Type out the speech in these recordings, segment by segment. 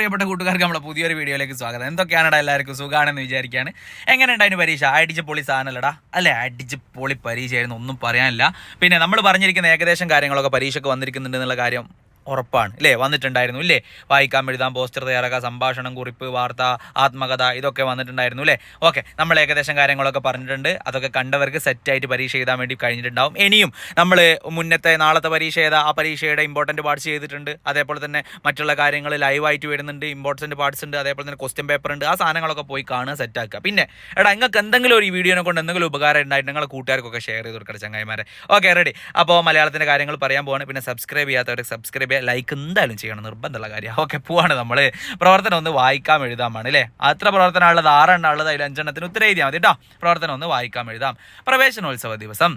പ്രിയപ്പെട്ട കൂട്ടുകാർക്ക് നമ്മളെ പുതിയൊരു വീഡിയോയിലേക്ക് സ്വാഗതം. എന്തൊക്കെയാണടാ എല്ലാവർക്കും സുഖമാണെന്ന് വിചാരിക്കുകയാണ്. എങ്ങനെയുണ്ടായിരുന്നു പരീക്ഷ? അടിച്ച് പൊളി സാധനമല്ലടാ അല്ലേ? അടിച്ച് പൊളി പരീക്ഷയായിരുന്നു, ഒന്നും പറയാനില്ല. പിന്നെ നമ്മൾ പറഞ്ഞിരിക്കുന്ന ഏകദേശം കാര്യങ്ങളൊക്കെ പരീക്ഷയ്ക്ക് വന്നിരിക്കുന്നുണ്ട് എന്നുള്ള കാര്യം ഉറപ്പാണ് അല്ലേ? വന്നിട്ടുണ്ടായിരുന്നു ഇല്ലേ? വായിക്കാം, എഴുതാം, പോസ്റ്റർ തയ്യാറാക്കാം, സംഭാഷണം, കുറിപ്പ്, വാർത്ത, ആത്മകഥ, ഇതൊക്കെ വന്നിട്ടുണ്ടായിരുന്നു അല്ലേ? ഓക്കെ, നമ്മൾ ഏകദേശം കാര്യങ്ങളൊക്കെ പറഞ്ഞിട്ടുണ്ട്. അതൊക്കെ കണ്ടവർക്ക് സെറ്റായിട്ട് പരീക്ഷ എഴുതാൻ വേണ്ടി കഴിഞ്ഞിട്ടുണ്ടാവും. ഇനിയും നമ്മൾ മുന്നത്തെ നാളത്തെ പരീക്ഷ ഏതാ, ആ പരീക്ഷയുടെ ഇമ്പോർട്ടൻറ്റ് പാർട്സ് ചെയ്തിട്ടുണ്ട്. അതേപോലെ തന്നെ മറ്റുള്ള കാര്യങ്ങൾ ലൈവായിട്ട് വരുന്നുണ്ട്, ഇമ്പോർട്ടൻറ്റ് പാർട്സ് ഉണ്ട്, അതേപോലെ തന്നെ ക്വസ്റ്റ്യൻ പേപ്പർ ഉണ്ട്. ആ സാധനങ്ങളൊക്കെ പോയി കാണുക, സെറ്റാക്കുക. പിന്നെ നിങ്ങൾക്ക് എന്തെങ്കിലും ഒരു വീഡിയോനെ കൊണ്ട് എന്തെങ്കിലും ഉപകാരം ഉണ്ടായിട്ട് നിങ്ങളുടെ കൂട്ടുകാർക്കൊക്കെ ഷെയർ ചെയ്ത് കൊടുക്കുക ചങ്ങായിമാരെ. Okay, ready. അപ്പോൾ മലയാളത്തിൻ്റെ കാര്യങ്ങൾ പറയാൻ പോവാണ്. പിന്നെ സബ്സ്ക്രൈബ് ചെയ്യാത്തവർക്ക് സബ്സ്ക്രൈബ് ചെയ്യുക, ലൈക്ക് എന്തായാലും ചെയ്യണം, നിർബന്ധമുള്ള കാര്യം. ഓക്കെ, പോവാണ് നമ്മൾ. പ്രവർത്തനം ഒന്ന് വായിക്കാം എഴുതാമാണ് അല്ലേ? അത്ര പ്രവർത്തനമുള്ളത് 6 എണ്ണം ഉള്ളത്, അതിൽ 5 എണ്ണത്തിന് ഉത്തരം എഴുതിയാൽ മതി കേട്ടോ. പ്രവർത്തനം ഒന്ന് വായിക്കാം എഴുതാം. പ്രവേശനോത്സവ ദിവസം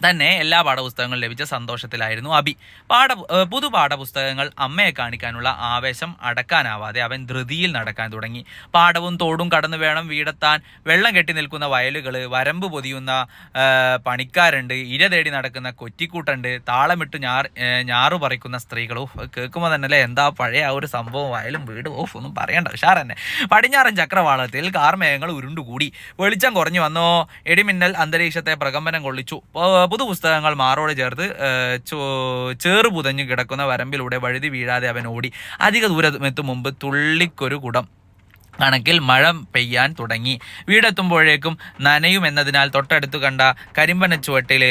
തന്നെ എല്ലാ പാഠപുസ്തകങ്ങളും ലഭിച്ച സന്തോഷത്തിലായിരുന്നു അബി. പുതു പാഠപുസ്തകങ്ങൾ അമ്മയെ കാണിക്കാനുള്ള ആവേശം അടക്കാനാവാതെ അവൻ ധൃതിയിൽ നടക്കാൻ തുടങ്ങി. പാടവും തോടും കടന്നു വേണം വീടെത്താൻ. വെള്ളം കെട്ടി നിൽക്കുന്ന വയലുകൾ, വരമ്പ് പൊതിയുന്ന പണിക്കാരുണ്ട്, ഇര തേടി നടക്കുന്ന കൊറ്റിക്കൂട്ടുണ്ട്, താളമിട്ട് ഞാറു പറിക്കുന്ന സ്ത്രീകൾ. കേൾക്കുമ്പോൾ തന്നെ അല്ലേ എന്താ പഴയ ആ ഒരു സംഭവം, വയലും വീടും ഒന്നും പറയണ്ട, ഉഷാർ തന്നെ. പടിഞ്ഞാറൻ ചക്രവാളത്തിൽ കാർമേഘങ്ങൾ ഉരുണ്ടുകൂടി. വെളിച്ചം കുറഞ്ഞു വന്നോ. ഇടിമിന്നൽ അന്തരീക്ഷത്തെ പ്രകമ്പനം കൊള്ളിച്ചു. പുതുപുസ്തകങ്ങൾ മാറോട് ചേർത്ത് ചേറുപുതഞ്ഞു കിടക്കുന്ന വരമ്പിലൂടെ വഴുതി വീഴാതെ അവൻ ഓടി. അധിക ദൂരമെത്തും മുമ്പ് തുള്ളിക്കൊരു കുടം കണക്കിൽ മഴ പെയ്യാൻ തുടങ്ങി. വീടെത്തുമ്പോഴേക്കും നനയുമെന്നതിനാൽ തൊട്ടടുത്ത് കണ്ട കരിമ്പനച്ചുവട്ടിൽ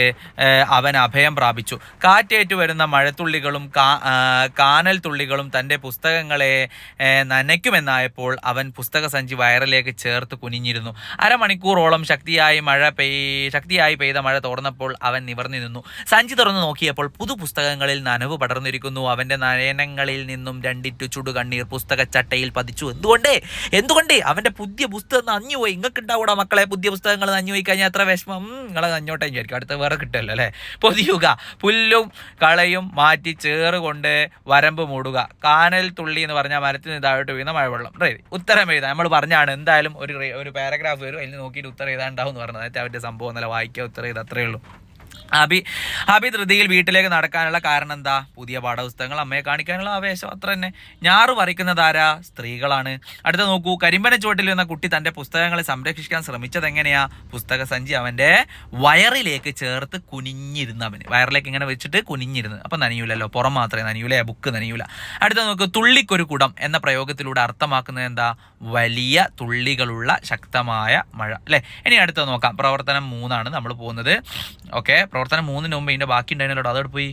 അവൻ അഭയം പ്രാപിച്ചു. കാറ്റേറ്റു വരുന്ന മഴത്തുള്ളികളും കാനൽ തുള്ളികളും തൻ്റെ പുസ്തകങ്ങളെ നനയ്ക്കുമെന്നായപ്പോൾ അവൻ പുസ്തകസഞ്ചി വയറിലേക്ക് ചേർത്ത് കുനിഞ്ഞിരുന്നു. അരമണിക്കൂറോളം ശക്തിയായി പെയ്ത മഴ തോർന്നപ്പോൾ അവൻ നിവർന്നു നിന്നു. സഞ്ചി തുറന്നു നോക്കിയപ്പോൾ പുതുപുസ്തകങ്ങളിൽ നനവ് പടർന്നിരിക്കുന്നു. അവൻ്റെ നയനങ്ങളിൽ നിന്നും 2 ചുടുകണ്ണീർ പുസ്തകച്ചട്ടയിൽ പതിച്ചു. എന്തുകൊണ്ട് അവൻ്റെ പുതിയ പുസ്തകം നഞ്ഞുപോയി. നിങ്ങൾക്ക് ഉണ്ടാവൂടാ മക്കളെ, പുതിയ പുസ്തകങ്ങൾ നഞ്ഞുപോയി കഴിഞ്ഞാൽ എത്ര വിഷമം. നിങ്ങളെ നഞ്ഞോട്ടെ വിചാരിക്കും, അടുത്ത വേറെ കിട്ടുമല്ലോ അല്ലേ? പൊതിയുക, പുല്ലും കളയും മാറ്റി ചേറുകൊണ്ട് വരമ്പ് മൂടുക. കാനൽ തുള്ളി എന്ന് പറഞ്ഞാൽ മരത്തിന് ഇതായിട്ട് വീഴുന്ന മഴവെള്ളം. ഉത്തരം എഴുതാം. നമ്മൾ പറഞ്ഞാണ് എന്തായാലും ഒരു പാരഗ്രാഫ് വരും, അതിൽ നോക്കിയിട്ട് ഉത്തരം എഴുതാണ്ടാവും എന്ന് പറഞ്ഞത്. അതായത് അവൻ്റെ സംഭവം എന്നല്ല, വായിക്കുക, ഉത്തരം എഴുതാം, അത്രയേ ഉള്ളൂ. അബി ധൃതിയിൽ വീട്ടിലേക്ക് നടക്കാനുള്ള കാരണം എന്താ? പുതിയ പാഠപുസ്തകങ്ങൾ അമ്മയെ കാണിക്കാനുള്ള ആവേശം, അത്ര തന്നെ. ഞാറു പറിക്കുന്നതാരാ? സ്ത്രീകളാണ്. അടുത്ത നോക്കൂ. കരിമ്പന ചുവട്ടിൽ വന്ന കുട്ടി തൻ്റെ പുസ്തകങ്ങളെ സംരക്ഷിക്കാൻ ശ്രമിച്ചത് എങ്ങനെയാ? പുസ്തക സഞ്ചി അവൻ്റെ വയറിലേക്ക് ചേർത്ത് കുനിഞ്ഞിരുന്നവന്. വയറിലേക്ക് ഇങ്ങനെ വെച്ചിട്ട് കുനിഞ്ഞിരുന്ന്. അപ്പം നനയൂലല്ലോ, പുറം മാത്രമേ നനയൂല, ബുക്ക് നനയൂല. അടുത്ത നോക്കൂ. തുള്ളിക്കൊരു കുടം എന്ന പ്രയോഗത്തിലൂടെ അർത്ഥമാക്കുന്നത് എന്താ? വലിയ തുള്ളികളുള്ള ശക്തമായ മഴ അല്ലേ? ഇനി അടുത്ത നോക്കാം. പ്രവർത്തനം 3 നമ്മൾ പോകുന്നത്. ഓക്കെ, പ്രവർത്തനം 3 മുമ്പ് ഇതിൻ്റെ ബാക്കി ഉണ്ടായിരുന്നല്ലോ, അതോടെ പോയി.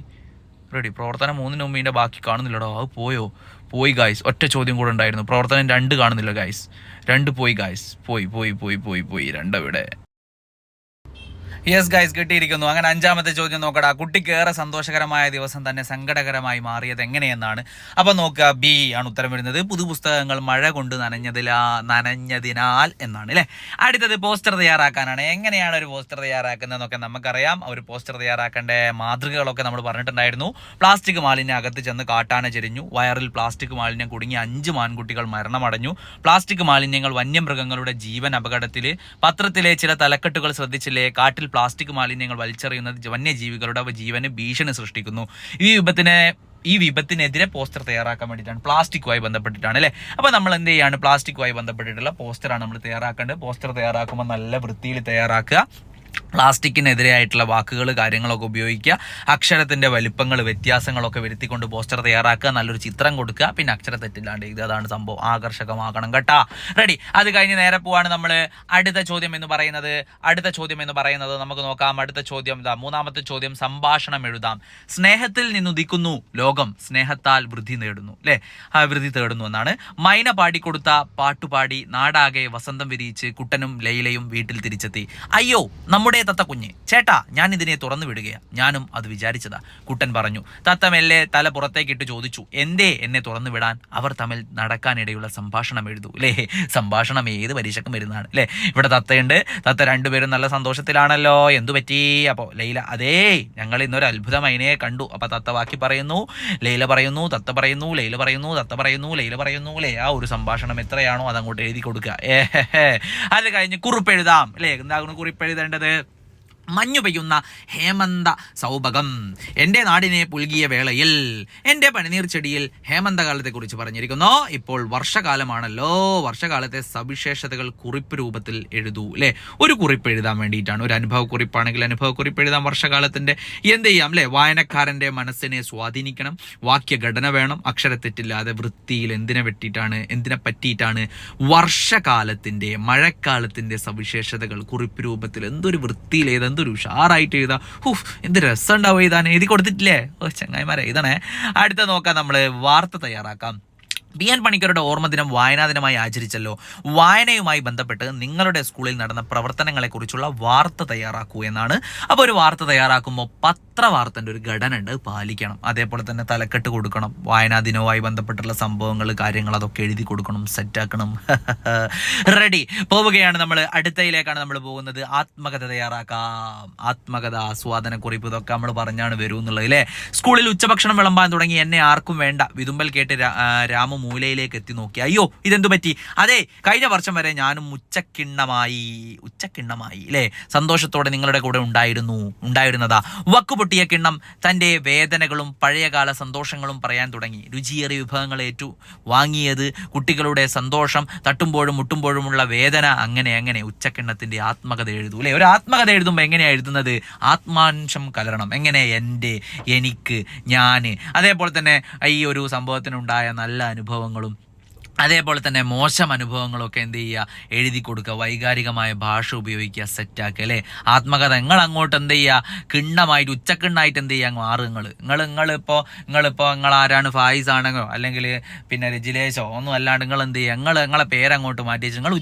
റെഡി. പ്രവർത്തനം 3 മുമ്പ് ഇതിൻ്റെ ബാക്കി കാണുന്നില്ലടോ, അത് പോയി ഗായ്സ്. ഒറ്റ ചോദ്യം കൂടെ ഉണ്ടായിരുന്നു. പ്രവർത്തനം 2 കാണുന്നില്ല ഗായ്സ്, 2 പോയി ഗായ്സ്, പോയി 2 ഇവിടെ. യെസ് ഗൈസ്, കിട്ടിയിരിക്കുന്നു. അങ്ങനെ 5ാമത്തെ ചോദ്യം നോക്കടാ. കുട്ടിക്ക് ഏറെ സന്തോഷകരമായ ദിവസം തന്നെ സങ്കടകരമായി മാറിയത് എങ്ങനെയെന്നാണ്. അപ്പം നോക്കുക, ബി ആണ് ഉത്തരം വരുന്നത്. പുതുപുസ്തകങ്ങൾ മഴ കൊണ്ട് നനഞ്ഞതിനാൽ എന്നാണ് അല്ലേ? അടുത്തത് പോസ്റ്റർ തയ്യാറാക്കാനാണ്. എങ്ങനെയാണ് ഒരു പോസ്റ്റർ തയ്യാറാക്കുന്നതെന്നൊക്കെ നമുക്കറിയാം. ഒരു പോസ്റ്റർ തയ്യാറാക്കേണ്ട മാതൃകകളൊക്കെ നമ്മൾ പറഞ്ഞിട്ടുണ്ടായിരുന്നു. പ്ലാസ്റ്റിക് മാലിന്യം അകത്ത് ചെന്ന് കാട്ടാന ചെരിഞ്ഞു. വയറിൽ പ്ലാസ്റ്റിക് മാലിന്യം കുടുങ്ങി 5 മാൻകുട്ടികൾ മരണമടഞ്ഞു. പ്ലാസ്റ്റിക് മാലിന്യങ്ങൾ വന്യമൃഗങ്ങളുടെ ജീവൻ അപകടത്തിൽ. പത്രത്തിലെ ചില തലക്കെട്ടുകൾ ശ്രദ്ധിച്ചില്ലേ? കാട്ടിൽ പ്ലാസ്റ്റിക് മാലിന്യങ്ങൾ വലിച്ചെറിയുന്നത് വന്യജീവികളുടെ ജീവന് ഭീഷണി സൃഷ്ടിക്കുന്നു. ഈ വിപത്തിനെതിരെ പോസ്റ്റർ തയ്യാറാക്കാൻ വേണ്ടിയിട്ടാണ്, പ്ലാസ്റ്റിക്കുമായി ബന്ധപ്പെട്ടിട്ടാണ് അല്ലേ? അപ്പോൾ നമ്മൾ എന്ത് ചെയ്യാണ്? പ്ലാസ്റ്റിക്കുമായി ബന്ധപ്പെട്ടിട്ടുള്ള പോസ്റ്ററാണ് നമ്മൾ തയ്യാറാക്കേണ്ടത്. പോസ്റ്റർ തയ്യാറാക്കുമ്പോൾ നല്ല വൃത്തിയിൽ തയ്യാറാക്കുക. പ്ലാസ്റ്റിക്കിനെതിരായിട്ടുള്ള വാക്കുകൾ കാര്യങ്ങളൊക്കെ ഉപയോഗിക്കുക. അക്ഷരത്തിൻ്റെ വലിപ്പങ്ങൾ വ്യത്യാസങ്ങളൊക്കെ വരുത്തിക്കൊണ്ട് പോസ്റ്റർ തയ്യാറാക്കുക. നല്ലൊരു ചിത്രം കൊടുക്കുക. പിന്നെ അക്ഷര തെറ്റില്ലാണ്ട് ഇത്, അതാണ് സംഭവം. ആകർഷകമാക്കണം കേട്ടാ. റെഡി. അത് കഴിഞ്ഞ് നേരെ പോവാണ് നമ്മൾ അടുത്ത ചോദ്യം എന്ന് പറയുന്നത്. നമുക്ക് നോക്കാം. അടുത്ത ചോദ്യം ഇതാ, 3ാമത്തെ ചോദ്യം. സംഭാഷണം എഴുതാം. സ്നേഹത്തിൽ നിന്നുദിക്കുന്നു ലോകം, സ്നേഹത്താൽ വൃദ്ധി നേടുന്നു അല്ലേ? വൃദ്ധി തേടുന്നു എന്നാണ്. മൈന പാടിക്കൊടുത്ത പാട്ടുപാടി നാടാകെ വസന്തം വിരിയിച്ച് കുട്ടനും ലൈലയും വീട്ടിൽ തിരിച്ചെത്തി. അയ്യോ നമ്മുടെ തത്ത കുഞ്ഞ്, ചേട്ടാ ഞാൻ ഇതിനെ തുറന്നു വിടുകയാണ്. ഞാനും അത് വിചാരിച്ചതാ, കുട്ടൻ പറഞ്ഞു. തത്ത മെല്ലെ തല പുറത്തേക്കിട്ട് ചോദിച്ചു, എന്തേ എന്നെ തുറന്നു വിടാൻ? അവർ തമ്മിൽ നടക്കാനിടയുള്ള സംഭാഷണം എഴുതൂ അല്ലേ? സംഭാഷണം ഏത് പരീക്ഷക്കും വരുന്നതാണ് അല്ലേ? ഇവിടെ തത്തയുണ്ട്. തത്ത 2 പേരും നല്ല സന്തോഷത്തിലാണല്ലോ. എന്തു പറ്റി? അപ്പോൾ ലൈല, അതേ ഞങ്ങൾ ഇന്നൊരു അത്ഭുത മൈനയെ കണ്ടു. അപ്പോൾ തത്ത ബാക്കി പറയുന്നു, ലൈല പറയുന്നു, തത്ത പറയുന്നു, ലൈല പറയുന്നു, തത്ത പറയുന്നു, ലൈല പറയുന്നു അല്ലേ? ആ ഒരു സംഭാഷണം എത്രയാണോ അതങ്ങോട്ട് എഴുതി കൊടുക്കുക. അത് കഴിഞ്ഞ് കുറിപ്പ് എഴുതാം അല്ലേ? എന്താകുന്നു കുറിപ്പ് എഴുതേണ്ടത്? മഞ്ഞു പെയ്യുന്ന ഹേമന്ത സൗഭകം, എൻ്റെ നാടിനെ പുൽകിയ വേളയിൽ എൻ്റെ പനിനീർ ചെടിയിൽ ഹേമന്തകാലത്തെക്കുറിച്ച് പറഞ്ഞിരിക്കുന്നു. ഇപ്പോൾ വർഷകാലമാണല്ലോ, വർഷകാലത്തെ സവിശേഷതകൾ കുറിപ്പ് രൂപത്തിൽ എഴുതൂ അല്ലേ. ഒരു കുറിപ്പ് എഴുതാൻ വേണ്ടിയിട്ടാണ്, ഒരു അനുഭവ കുറിപ്പാണെങ്കിൽ അനുഭവ കുറിപ്പ് എഴുതാൻ വർഷകാലത്തിൻ്റെ എന്ത് ചെയ്യാം അല്ലേ. വായനക്കാരൻ്റെ മനസ്സിനെ സ്വാധീനിക്കണം, വാക്യഘടന വേണം, അക്ഷരത്തെറ്റില്ലാതെ വൃത്തിയിൽ എന്തിനെ പറ്റിയിട്ടാണ് വർഷകാലത്തിൻ്റെ മഴക്കാലത്തിൻ്റെ സവിശേഷതകൾ കുറിപ്പ് രൂപത്തിൽ എന്തൊരു വൃത്തിയിൽ എന്തൊരു ഉഷാറായിട്ട് എഴുതാ. എന്ത് രസം ഉണ്ടാവും എഴുതാൻ. എഴുതി കൊടുത്തിട്ടില്ലേ? ചങ്ങായിമാരെ എഴുതണേ. അടുത്ത നോക്കാം, നമ്മൾ വാർത്ത തയ്യാറാക്കാം. BN പണിക്കരുടെ ഓർമ്മ ദിനം വായനാ ദിനമായി ആചരിച്ചല്ലോ. വായനയുമായി ബന്ധപ്പെട്ട് നിങ്ങളുടെ സ്കൂളിൽ നടന്ന പ്രവർത്തനങ്ങളെക്കുറിച്ചുള്ള വാർത്ത തയ്യാറാക്കൂ എന്നാണ്. അപ്പോൾ ഒരു വാർത്ത തയ്യാറാക്കുമ്പോൾ പത്രവാർത്തൻ്റെ ഒരു ഘടന ഉണ്ട്, പാലിക്കണം. അതേപോലെ തന്നെ തലക്കെട്ട് കൊടുക്കണം, വായനാ ദിനവുമായി ബന്ധപ്പെട്ടുള്ള സംഭവങ്ങൾ, കാര്യങ്ങൾ അതൊക്കെ എഴുതി കൊടുക്കണം, സെറ്റാക്കണം. റെഡി, പോവുകയാണ് നമ്മൾ. അടുത്തയിലേക്കാണ് നമ്മൾ പോകുന്നത്. ആത്മകഥ തയ്യാറാക്കാം. ആത്മകഥ, ആസ്വാദനക്കുറിപ്പ്, ഇതൊക്കെ നമ്മൾ പറഞ്ഞാണ് വരൂ എന്നുള്ളത് അല്ലേ. സ്കൂളിൽ ഉച്ചഭക്ഷണം വിളമ്പാൻ തുടങ്ങി, എന്നെ ആർക്കും വേണ്ട. വിതുമ്പൽ കേട്ട് രാമു മൂലയിലേക്ക് എത്തി നോക്കി. അയ്യോ, ഇതെന്തു പറ്റി? അതെ, കഴിഞ്ഞ വർഷം വരെ ഞാനും ഉച്ചക്കിണ്ണമായി അല്ലേ, സന്തോഷത്തോടെ നിങ്ങളുടെ കൂടെ ഉണ്ടായിരുന്നതാ. വക്കുപൊട്ടിയ കിണ്ണം തൻ്റെ വേദനകളും പഴയകാല സന്തോഷങ്ങളും പറയാൻ തുടങ്ങി. രുചിയേറിയ വിഭവങ്ങൾ വാങ്ങിയത്, കുട്ടികളുടെ സന്തോഷം, തട്ടുമ്പോഴും മുട്ടുമ്പോഴുമുള്ള വേദന, അങ്ങനെ ഉച്ചക്കിണ്ണത്തിൻ്റെ ആത്മകഥ എഴുതൂ അല്ലേ. ഒരു ആത്മകഥ എഴുതുമ്പോൾ എങ്ങനെയാണ് എഴുതുന്നത്? ആത്മാംശം കലരണം. എങ്ങനെ? എൻ്റെ, എനിക്ക്, ഞാൻ. അതേപോലെ തന്നെ ഈ ഒരു സംഭവത്തിനുണ്ടായ നല്ല അനുഭവങ്ങളും അതേപോലെ തന്നെ മോശം അനുഭവങ്ങളൊക്കെ എന്ത് ചെയ്യുക, എഴുതി കൊടുക്കുക. വൈകാരികമായ ഭാഷ ഉപയോഗിക്കുക, സെറ്റാക്കുക അല്ലേ. ആത്മകഥ നിങ്ങൾ അങ്ങോട്ട് എന്ത് ചെയ്യുക, കിണ്ണമായിട്ട് ഉച്ചക്കിണ്ണായിട്ട് എന്ത് ചെയ്യുക മാറും. നിങ്ങൾ ആരാണ്, ഫായിസ് ആണെങ്കിലോ അല്ലെങ്കിൽ പിന്നെ രജിലേശോ ഒന്നും അല്ലാണ്ട് നിങ്ങൾ എന്ത് ചെയ്യുക, നിങ്ങളെ പേരങ്ങോട്ട് മാറ്റി വെച്ച് നിങ്ങൾ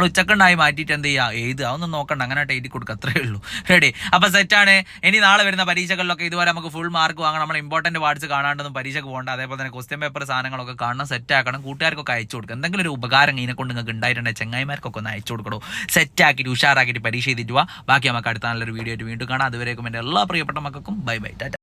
ഉച്ചക്കിണ്ണായി മാറ്റിയിട്ട് എന്ത് ചെയ്യുക, എഴുതുക. അതൊന്നും നോക്കണ്ട, അങ്ങനെ എഴുതി കൊടുക്കുക, അത്രയേ ഉള്ളൂ. റെഡി, അപ്പോൾ സെറ്റാണ്. ഇനി നാളെ വരുന്ന പരീക്ഷകളിലൊക്കെ ഇതുവരെ നമുക്ക് ഫുൾ മാർക്ക് വാങ്ങണം. നമ്മൾ ഇമ്പോർട്ടൻറ്റ് വാർഡ്സ് കാണാണ്ടൊന്നും പരീക്ഷയ്ക്ക് പോകണ്ട. അതേപോലെ തന്നെ ക്വസ്റ്റ്യൻ പേപ്പർ സാധനങ്ങളൊക്കെ കാണണം, സെറ്റാക്കണം. കൂട്ടുകാർക്കൊക്കെ അയച്ചു കൊടുക്കുക. എന്തെങ്കിലും ഒരു ഉപകാരം ഇതിനെ കൊണ്ട് നിങ്ങൾക്ക് ഉണ്ടായിട്ടുണ്ടെങ്കിൽ ചങ്ങായിമാർക്കൊക്കെ ഒന്ന് അയച്ചു കൊടുക്കണോ. സെറ്റാക്കിയിട്ട് ഉഷാറാക്കിയിട്ട് പരീക്ഷ ചെയ്തിട്ട് പോവാ. ബാക്കി നമുക്ക് അടുത്ത നല്ലൊരു വീഡിയോ ആയിട്ട് വീണ്ടും കാണാം. അതുവരേക്കും എൻ്റെ എല്ലാ പ്രിയപ്പെട്ട മക്കൾക്കും ബൈ ബൈ, ടാറ്റ.